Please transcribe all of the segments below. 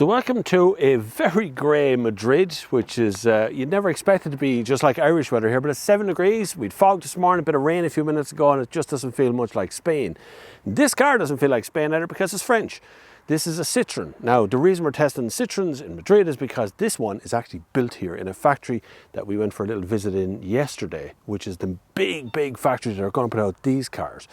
So welcome to a very grey Madrid, which is, you'd never expect it to be just like Irish weather here, but it's 7 degrees. We'd fog this morning, a bit of rain a few minutes ago, and it just doesn't feel much like Spain. This car doesn't feel like Spain either because it's French. This is a Citroen. Now, the reason we're testing Citroens in Madrid is because this one is actually built here in a factory that we went for a little visit in yesterday, which is the big factory that are going to put out these cars.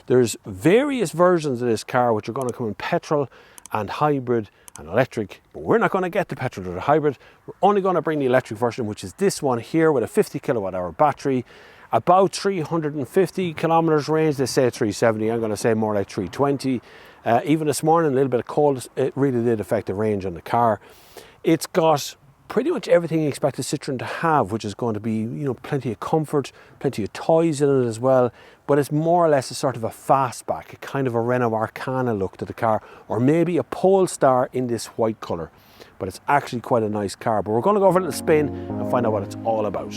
There's various versions of this car which are going to come in petrol and hybrid and electric, but we're not going to get the petrol or the hybrid. We're only going to bring the electric version, which is this one here with a 50 kilowatt hour battery, about 350 kilometers range. They say 370, I'm going to say more like 320. Even this morning, a little bit of cold, it really did affect the range on the car. It's got pretty much everything you expect a Citroen to have, which is going to be, you know, plenty of comfort, plenty of toys in it as well, but it's more or less a sort of a fastback, a kind of a Renault Arcana look to the car, or maybe a Polestar in this white colour. But it's actually quite a nice car. But we're going to go for a little spin and find out what it's all about.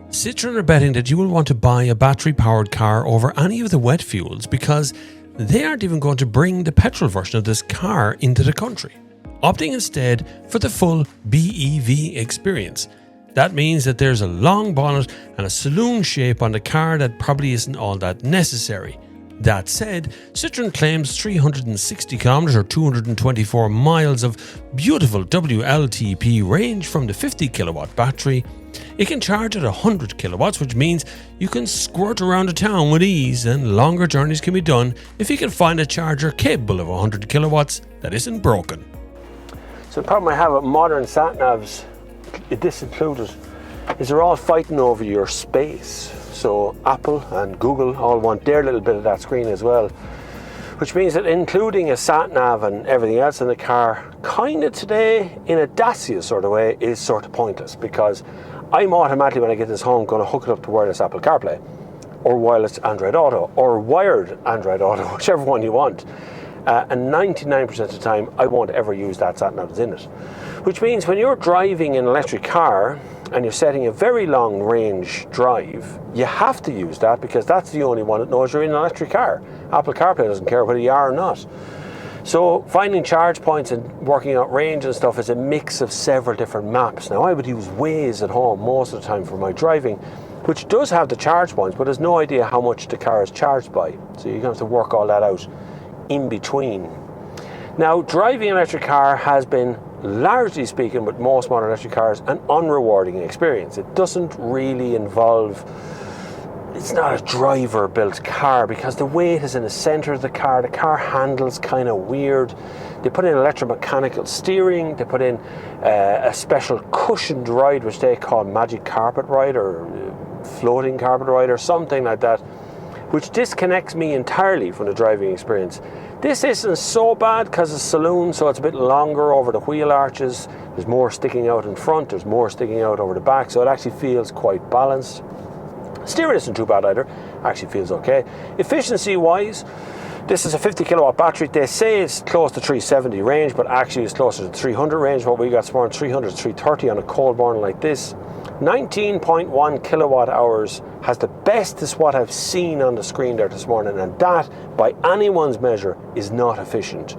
Citroen are betting that you will want to buy a battery-powered car over any of the wet fuels because they aren't even going to bring the petrol version of this car into the country, opting instead for the full BEV experience. That means that there's a long bonnet and a saloon shape on the car that probably isn't all that necessary. That said, Citroen claims 360 kilometers or 224 miles of beautiful Wltp range from the 50 kilowatt battery. It can charge at 100 kilowatts, which means you can squirt around the town with ease, and longer journeys can be done if you can find a charger capable of 100 kilowatts that isn't broken. So the problem I have with modern sat-navs, this included, is they're all fighting over your space. So Apple and Google all want their little bit of that screen as well, which means that including a sat-nav and everything else in the car, kind of today, in a Dacia sort of way, is sort of pointless, because I'm automatically, when I get this home, going to hook it up to wireless Apple CarPlay, or wireless Android Auto, or wired Android Auto, whichever one you want. And 99% of the time, I won't ever use that sat-nav that's in it. Which means when you're driving an electric car and you're setting a very long range drive, you have to use that because that's the only one that knows you're in an electric car. Apple CarPlay doesn't care whether you are or not. So finding charge points and working out range and stuff is a mix of several different maps. Now, I would use Waze at home most of the time for my driving, which does have the charge points, but there's no idea how much the car is charged by. So you're going to have to work all that out in between. Now, driving an electric car has been, largely speaking, with most modern electric cars, an unrewarding experience. It doesn't really involve, it's not a driver-built car because the weight is in the centre of the car handles kind of weird. They put in electromechanical steering, they put in a special cushioned ride which they call magic carpet ride or floating carpet ride or something like that, which disconnects me entirely from the driving experience. This isn't so bad because it's a saloon, so it's a bit longer over the wheel arches. There's more sticking out in front, there's more sticking out over the back, so it actually feels quite balanced. Steering isn't too bad either, actually feels okay. Efficiency wise, this is a 50 kilowatt battery. They say it's close to 370 range, but actually it's closer to 300 range. What we got this morning, 300 to 330 on a cold morning like this. 19.1 kilowatt hours has the bestest what I've seen on the screen there this morning, and that, by anyone's measure, is not efficient.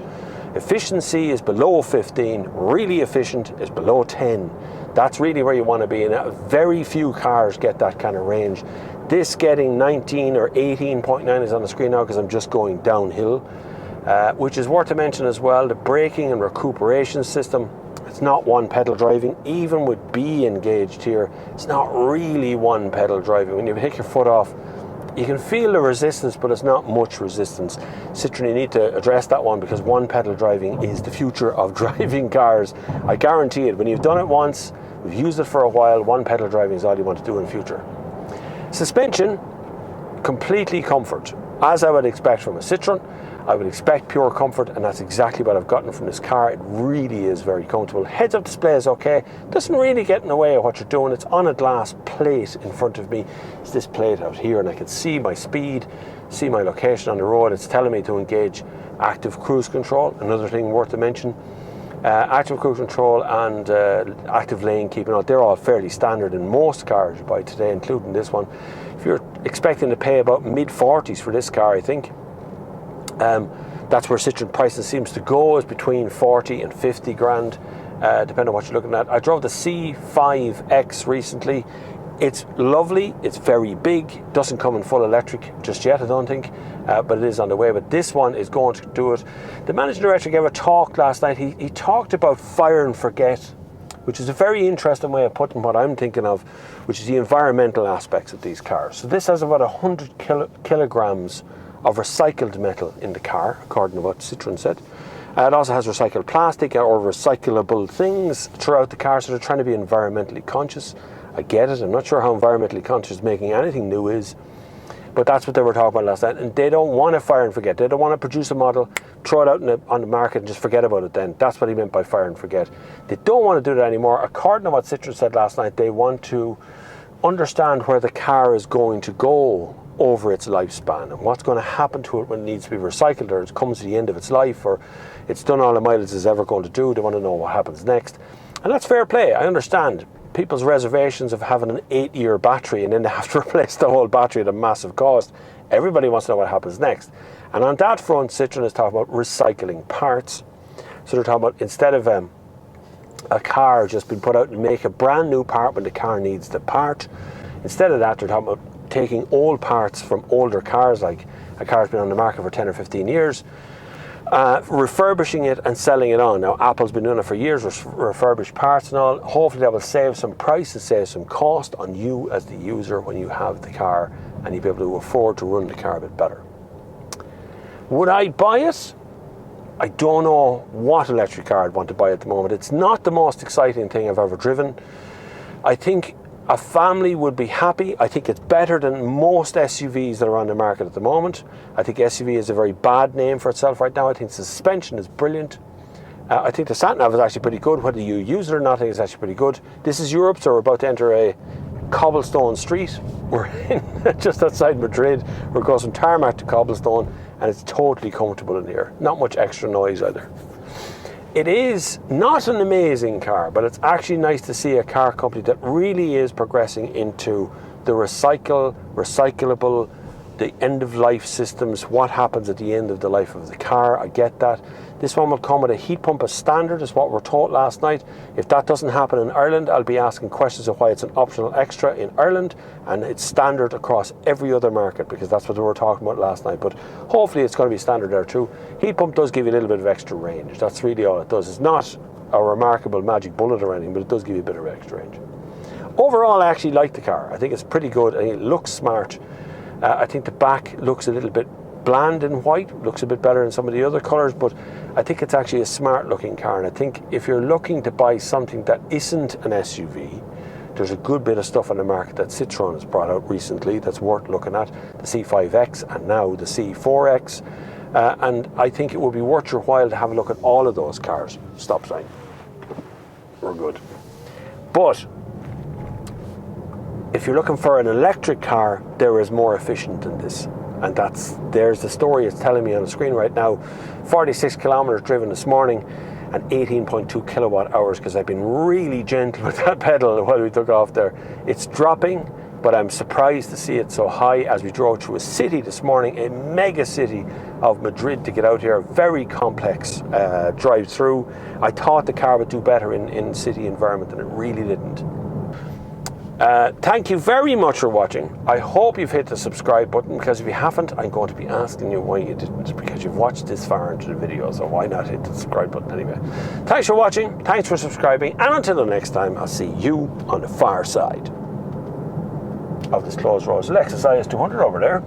Efficiency is below 15, really efficient is below 10. That's really where you want to be, and very few cars get that kind of range. This getting 19 or 18.9 is on the screen now because I'm just going downhill, which is worth to mention as well, the braking and recuperation system. It's not one pedal driving, even with B engaged here, it's not really one pedal driving. When you take your foot off, you can feel the resistance, but it's not much resistance. Citroen, you need to address that one because one pedal driving is the future of driving cars. I guarantee it. When you've done it once, we've used it for a while, one pedal driving is all you want to do in the future. Suspension, completely comfort. As I would expect from a Citroen, I would expect pure comfort, and that's exactly what I've gotten from this car. It really is very comfortable. Heads-up display is okay. Doesn't really get in the way of what you're doing. It's on a glass plate in front of me. It's this plate out here, and I can see my speed, see my location on the road. It's telling me to engage active cruise control. Another thing worth to mention, active cruise control and active lane keeping out, they're all fairly standard in most cars you buy today, including this one. If you're expecting to pay about mid-40s for this car, I think, That's where Citroen pricing seems to go, is between 40 and 50 grand, depending on what you're looking at. I drove the C5X recently. It's lovely, it's very big, doesn't come in full electric just yet, I don't think, but it is on the way. But this one is going to do it. The managing director gave a talk last night. He talked about fire and forget, which is a very interesting way of putting what I'm thinking of, which is the environmental aspects of these cars. So this has about 100 kilograms of recycled metal in the car, according to what Citroen said. It also has recycled plastic or recyclable things throughout the car, so they're trying to be environmentally conscious. I get it. I'm not sure how environmentally conscious making anything new is, but that's what they were talking about last night. And they don't want to fire and forget. They don't want to produce a model, throw it out on the market and just forget about it then. That's what he meant by fire and forget. They don't want to do that anymore. According to what Citroen said last night, they want to understand where the car is going to go over its lifespan and what's going to happen to it when it needs to be recycled, or it comes to the end of its life, or it's done all the mileage it's ever going to do. They want to know what happens next. And that's fair play. I understand people's reservations of having an 8-year battery and then they have to replace the whole battery at a massive cost. Everybody wants to know what happens next. And on that front, Citroen is talking about recycling parts. So they're talking about, instead of a car just being put out and make a brand new part when the car needs the part, instead of that, they're talking about taking old parts from older cars, like a car's been on the market for 10 or 15 years, refurbishing it and selling it on. Now, Apple's been doing it for years, refurbished parts and all. Hopefully that will save some price and save some cost on you as the user when you have the car, and you'll be able to afford to run the car a bit better. Would I buy it? I don't know what electric car I'd want to buy at the moment. It's not the most exciting thing I've ever driven. I think a family would be happy. I think it's better than most SUVs that are on the market at the moment. I think SUV is a very bad name for itself right now. I think the suspension is brilliant. I think the sat-nav is actually pretty good. Whether you use it or not, I think it's actually pretty good. This is Europe, so we're about to enter a cobblestone street. We're in just outside Madrid. We're going from tarmac to cobblestone, and it's totally comfortable in here. Not much extra noise either. It is not an amazing car, but it's actually nice to see a car company that really is progressing into the recyclable, the end-of-life systems, what happens at the end of the life of the car. I get that. This one will come with a heat pump as standard, is what we're taught last night. If that doesn't happen in Ireland, I'll be asking questions of why it's an optional extra in Ireland, and it's standard across every other market, because that's what we were talking about last night. But hopefully it's going to be standard there too. Heat pump does give you a little bit of extra range. That's really all it does. It's not a remarkable magic bullet or anything, but it does give you a bit of extra range. Overall, I actually like the car. I think it's pretty good. I think it looks smart. I think the back looks a little bit bland in white, looks a bit better than some of the other colours, but I think it's actually a smart looking car. And I think if you're looking to buy something that isn't an SUV, there's a good bit of stuff on the market that Citroen has brought out recently that's worth looking at. The C5X and now the C4X. And I think it would be worth your while to have a look at all of those cars. Stop sign. We're good. But if you're looking for an electric car, there is more efficient than this. And there's the story it's telling me on the screen right now. 46 kilometers driven this morning and 18.2 kilowatt hours, because I've been really gentle with that pedal while we took off there. It's dropping, but I'm surprised to see it so high as we drove through a city this morning, a mega city of Madrid to get out here. Very complex drive through. I thought the car would do better in city environment, and it really didn't. Thank you very much for watching. I hope you've hit the subscribe button, because if you haven't, I'm going to be asking you why you didn't, because you've watched this far into the video, so why not hit the subscribe button anyway. Thanks for watching, thanks for subscribing, and until the next time, I'll see you on the far side of this closed road. Lexus IS 200 over there.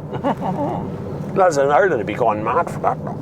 Lads in Ireland would be going mad for that now.